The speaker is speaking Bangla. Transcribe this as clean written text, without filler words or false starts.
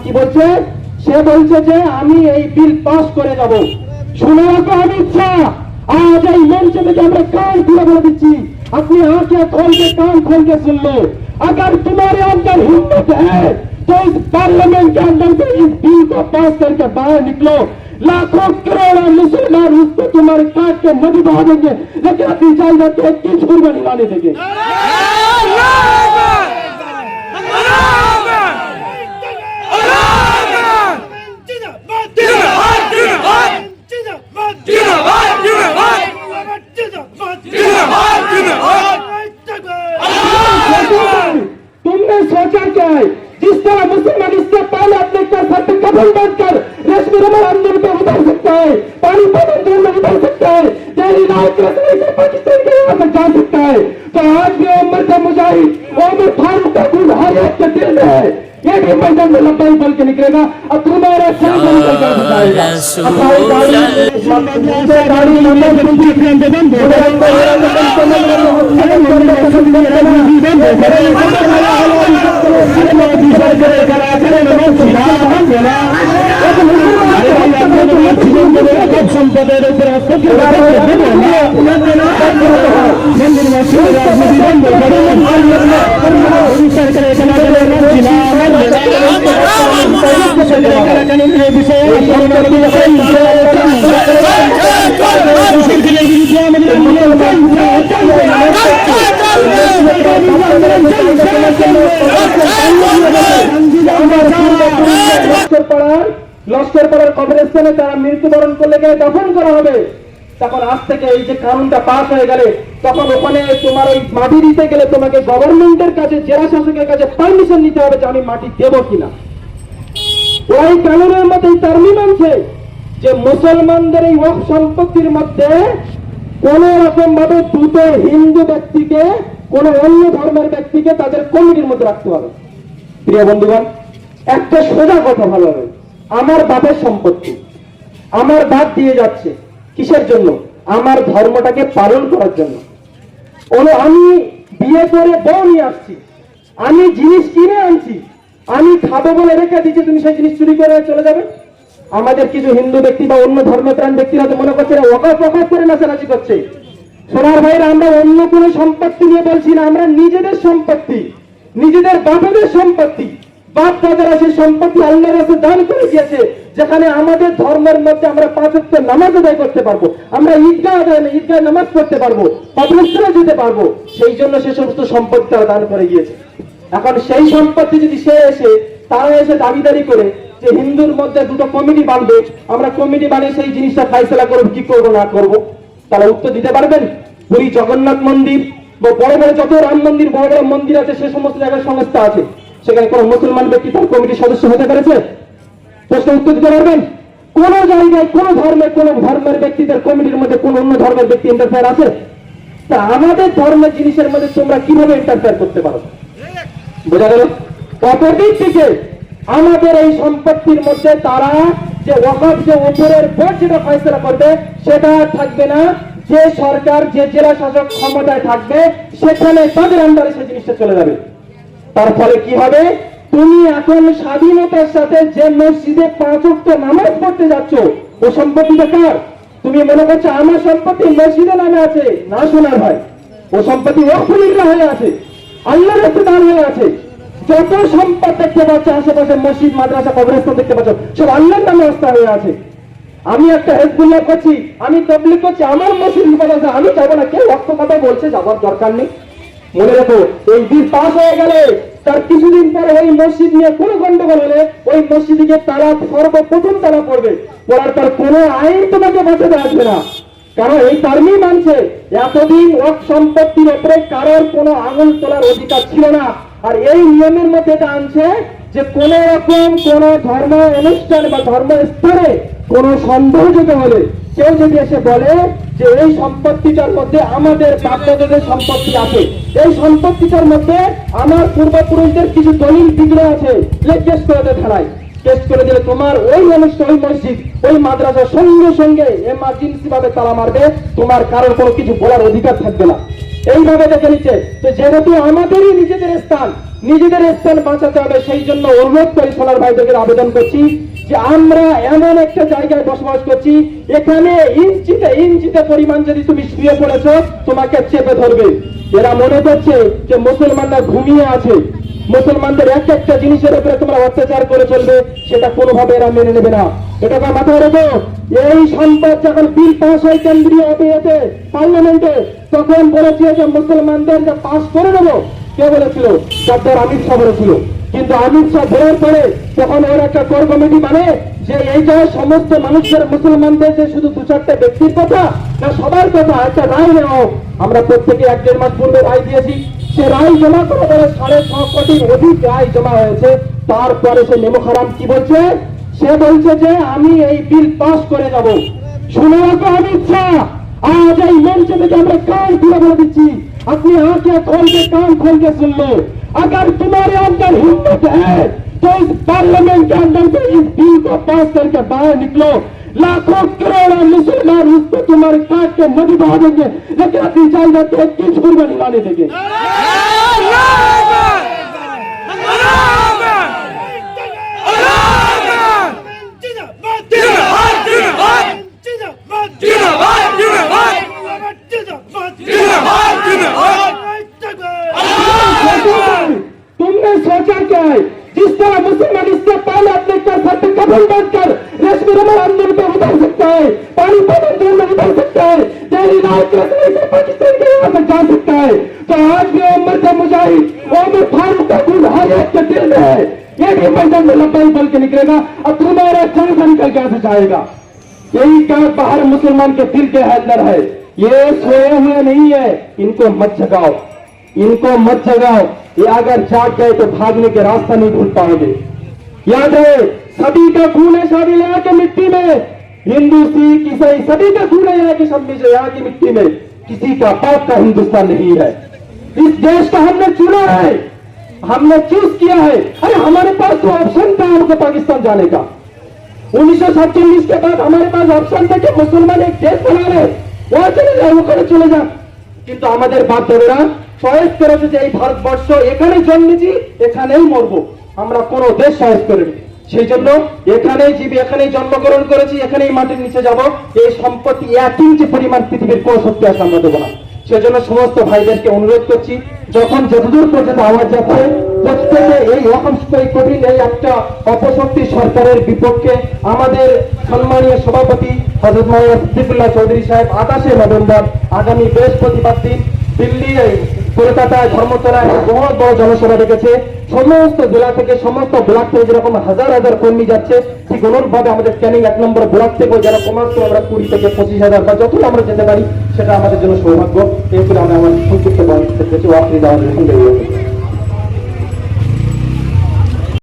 কি বলছে? সে বলছে যে আমি এই বিল পাস করে যাব। শুনে রাখো অমিত শাহ, आज এই मंच में আমরা कान खुले बोल दीजिए, अपनी आंखें खोल के कान खोल के सुन लो। अगर तुम्हारे अंदर हिम्मत है तो इस पार्लियामेंट के अंदर से इस बिल को पास करके बाहर निकलो। लाखों करोड़ों मुसलमान उसको तुम्हारे काट के नदी बहा देंगे, लेकिन अपनी जायदाद के 21 कुर्बानी लाने देंगे। तुमने सोचा क्या है? जिस तरह मुसलमान इससे पहले अपने सर पे कफन बांधकर रेशमी रुमाल अंदर पे उतर सकता है, पानी अंदर में उतर सकता है, डेली नाइट पाकिस्तान के यहाँ तक जा सकता है, तो आज भी उम्मत मुजाहिद उमर फारूक का खून हर एक के दिल में है। ये भी मैदान में लंबाई बोल के निकलेगा और तुम्हारा सर निकल कर बताएगा। সম্পদের উপর লস্করপাড়ার কবরস্থানে তারা মৃত্যুবরণ করলে গিয়ে দাফন করা হবে। তখন আজ থেকে এই যে কানুনটা পাস হয়ে গেলে তখন ওখানে তোমার ওই মাটি দিতে গেলে তোমাকে গভর্নমেন্টের কাছে, জেলা শাসকের কাছে পারমিশন নিতে হবে যে আমি মাটি দেবো কিনা। ওই কানুনের মধ্যে তারমিম আনছে যে মুসলমানদের এই ওয়াকফ সম্পত্তির মধ্যে কোন রকম ভাবে দুটো হিন্দু ব্যক্তিকে, কোন অন্য ধর্মের ব্যক্তিকে তাদের কমিটির মধ্যে রাখতে হবে। প্রিয় বন্ধুগণ, একটা সোজা কথা ভালো হবে, আমার বাপের সম্পত্তি, আমার বাপ দিয়ে যাচ্ছে কিসের জন্য? আমার ধর্মটাকে পালন করার জন্য। আমি বিয়ে করে বউ নিয়ে আসছি, আমি জিনিস কিনে আনছি, আমি খাবো বলে রেখে দিচ্ছি, তুমি সেই জিনিস চুরি করে চলে যাবে। আমাদের কিছু হিন্দু ব্যক্তি বা অন্য ধর্মপ্রাণ ব্যক্তিরা তো মনে করছে ওয়াকফ করে নাচানাচি করছে। সোনার ভাইরা, আমরা অন্য কোনো সম্পত্তি নিয়ে বলছি না, আমরা নিজেদের সম্পত্তি, নিজেদের বাপেদের সম্পত্তি, বাপ দাদারা সেই সম্পত্তি আল্লাহর কাছে দান করে দিয়েছে, যেখানে আমাদের ধর্মের মধ্যে আমরা 5 ওয়াক্ত নামাজ আদায় করতে পারবো, আমরা ঈদগাহ নামাজ পড়তে পারবো, কবরস্থানে যেতে পারবো, সেই জন্য সে সমস্ত সম্পত্তি তারা দান করে গিয়েছে। এখন সেই সম্পত্তি যদি তারা এসে দাবিদারি করে যে হিন্দুর মধ্যে দুটো কমিটি বানবে, আমরা কমিটি বানিয়ে সেই জিনিসটা ফাইসলা করবো, কি করবো না করবো, তারা উত্তর দিতে পারবেন? পুরী জগন্নাথ মন্দির বা বড় বড় যত রাম মন্দির, বড় বড় মন্দির আছে, সে সমস্ত জায়গায় সংস্থা আছে, সেখানে কোন মুসলমান ব্যক্তি তার কমিটির সদস্য হতে পেরেছে? প্রশ্ন উত্তর দিতে পারবেন? কোন জায়গায় কোন ধর্মের ব্যক্তিদের কমিটির মধ্যে কোন অন্য ধর্মের ব্যক্তি ইন্টারফেয়ার আছে? তা আমাদের ধর্মের জিনিসের মধ্যে তোমরা কিভাবে ইন্টারফেয়ার করতে পারো? বোঝা গেল? অপরদিক থেকে আমাদের এই সম্পত্তির মধ্যে তারা যে ওয়াকফ, যে উপরের বোর্ড যেটা ফয়সালা করবে, সেটা থাকবে না। যে সরকার, যে জেলা শাসক ক্ষমতায় থাকবে, সেখানে তাদের আন্ডারে সেই জিনিসটা চলে যাবে। তার ফলে কি হবে? তুমি এখন স্বাধীনতার সাথে যে মসজিদে 5 ওয়াক্ত নামাজ পড়তে যাচ্ছ, ও সম্পত্তিটা কার? তুমি মনে করছো আমার সম্পত্তি মসজিদে নামে আছে? না সোনার ভাই, ও সম্পত্তি ওয়াকফুলিল্লাহ হয়ে আছে, আল্লাহর রাস্তায় দান হয়ে আছে। যত সম্পদ দেখতে পাচ্ছ আশেপাশে, মসজিদ, মাদ্রাসা, কবরস্থান দেখতে পাচ্ছ, সব আল্লাহর নামে রাস্তা হয়ে আছে। আমি একটা হিজবুল্লাহ করছি, আমি তাবলীগ করছি, আমার মসজিদ মাদ্রাসা আমি যাবো না, কেউ ওয়াকফ কথা বলছে, যাবার দরকার নেই। মনে রেখো, এই বিল পাস হয়ে গেলে তার কিছুদিন পরে ওই মসজিদ নিয়ে কোনো গন্ডগোল হলে ওই মসজিদে তারা সর্বপ্রথম তারা পড়বে, পড়ার পর কোনো আইন তোমাকে বাঁচাতে আসবে না। কারণ এই তারমিম মানছে এতদিন ওয়াকফ সম্পত্তির উপরে কারোর কোনো আঙুল তোলার অধিকার ছিল না। আর এই নিয়মের মধ্যে এটা আনছে যে কোন রকম কোন ধর্ম অনুষ্ঠান বা ধর্মস্থানে কোন সন্দেহযোগ্য হলে কেউ যদি এসে বলে যে এই সম্পত্তিটার মধ্যে আমাদের বাপ-দাদাদের সম্পত্তি আছে, এই সম্পত্তিটার মধ্যে আমার পূর্বপুরুষদের কিছু দলিল বিগ্রহ আছে, কেস করে দেয় থানায়। কেস করে দিলে তোমার ওই অনুষ্ঠান, ওই মসজিদ, ওই মাদ্রাসা সঙ্গে সঙ্গে এমার্জেন্সি ভাবে তালা মারবে, তোমার কারোর কোনো কিছু বলার অধিকার থাকবে না। এইভাবে দেখে নিচ্ছে। তো যেহেতু আমাদেরই নিজেদের স্থান, নিজেদের স্থান বাঁচাতে হবে। সেই জন্য অনুরোধ করি সোনার ভাইদেরকে আবেদন করছি যে আমরা এমন একটা জায়গায় বসবাস করছি, এখানে ইঞ্চিতে ইঞ্চিতে পরিমাণ যদি তুমি শুয়ে পড়েছ তোমাকে চেপে ধরবে। এরা মনে করছে যে মুসলমানরা ঘুমিয়ে আছে, মুসলমানদের এক একটা জিনিসের উপরে তোমরা অত্যাচার করে চলবে, সেটা কোনোভাবে এরা মেনে নেবে না। এটাকে মাথায় রেখো। এই সম্পদ যখন বিল পাস হয় কেন্দ্রীয় পার্লামেন্টে, তখন বলেছে যে মুসলমানদের যে পাস করে নেবো। কে বলেছিল? ডক্টর অমিত শাহ বলেছিল। কিন্তু অমিত শাহ ধরার পরে তখন ওর একটা কোর কমিটি মানে যে এইটা সমস্ত মানুষের মুসলমানদের যে শুধু 2-4টা ব্যক্তির কথা না, সবার কথা একটা রায় নেওয়া হোক। আমরা প্রত্যেকে 1-1.5 মাস পূর্বে রায় দিয়েছি। সে রায় জমা করার পরে 6.5 কোটির অধিক রায় জমা হয়েছে। তারপরে সে মেমো খারাপ কি বলছে? সে বলছে যে আমি এই বিল পাস করে যাব। শুনে রাখো অমিত শাহ, आज এই मंच में আমরা कान खुला बोल দিচ্ছি, अपनी आंखें खोल के कान खोल के सुन लो। अगर तुम्हारे अंदर हिम्मत है तो इस पार्लियामेंट के अंदर से इस बिल को पास करके बाहर निकलो। लाखों करोड़ों मुसलमान उस पर तुम्हारे काट के नदी बहा देंगे, लेकिन अपनी जायदाद को किस कुर्बानी लाने देंगे? तुमने सोचा क्या है? जिस तरह मुसलमान इससे पहले अपने कर सकते कफन बांधकर रेशमी रुमाल आंदोलन पे उतर सकता है, पानी आंदोलन में उतर सकता है, डेली नाइट रखने से पाकिस्तान के यहाँ तक जा सकता है, तो आज भी उम्र का मुजाहिद उमर फारूक का खून हर एक के दिल में है। ये भी मैदान में लंबाई बल के निकलेगा। अब तुम्हारा जंग निकल के कैसे जाएगा? यही काम बाहर मुसलमान के दिल के अंदर है। ये सोए हुए नहीं है, इनको मत जगाओ, इनको मत जगाओ। ये अगर जाग गए तो भागने के रास्ता नहीं ढूंढ पाएंगे। याद है, सभी का खून है शामिल यहाँ के मिट्टी में। हिंदू सिख ईसाई सभी का खून है यहाँ की यहाँ की मिट्टी में। किसी का बाप का हिंदुस्तान नहीं है। इस देश का हमने चुना है, हमने चूज किया है। अरे हमारे पास तो ऑप्शन था हमको पाकिस्तान जाने का। 1947 के बाद हमारे पास ऑप्शन था कि मुसलमान एक देश बना रहे, वहां चले जाए, वो करे चले जा। কিন্তু আমাদের বাপ দাদারা চয়েস করেছে যে এই ভারতবর্ষ এখানে জন্মেছি, এখানেই মরবো, আমরা কোনো দেশ চয়েস করিনি। সেই জন্য এখানেই জীবী, এখানেই জন্মগ্রহণ করেছি, এখানেই মাটির নিচে যাব। এই সম্পত্তি 1 ইঞ্চি পরিমাণ পৃথিবীর কোন শক্তি আছে আমরা দেবো না। সেজন্য সমস্ত ভাইদেরকে অনুরোধ করছি, যখন যতদূর পর্যন্ত আওয়াজ যাচ্ছে প্রত্যেকে এই কঠিন এই একটা অপশক্তি সরকারের বিপক্ষে আমাদের সম্মানীয় সভাপতি হযরত মাওলানা সিদ্দিকুল্লাহ চৌধুরী সাহেব 28 নভেম্বর আগামী বৃহস্পতিবার দিন দিল্লি কলকাতায় ধর্মতলায় বহুত বড় জনসভা ডেকেছে। সমস্ত জেলা থেকে সমস্ত ব্লক থেকে যেরকম হাজার হাজার কর্মী যাচ্ছে, ঠিক অনুরূপভাবে আমাদের ক্যানিং 1 নম্বর ব্লক থেকে যারা কমার্স আমরা 20 থেকে 25,000 বা যতটা আমরা যেতে পারি সেটা আমাদের জন্য সৌভাগ্য। এই ছিল আমরা আমার সংক্ষিপ্ত বক্তব্য।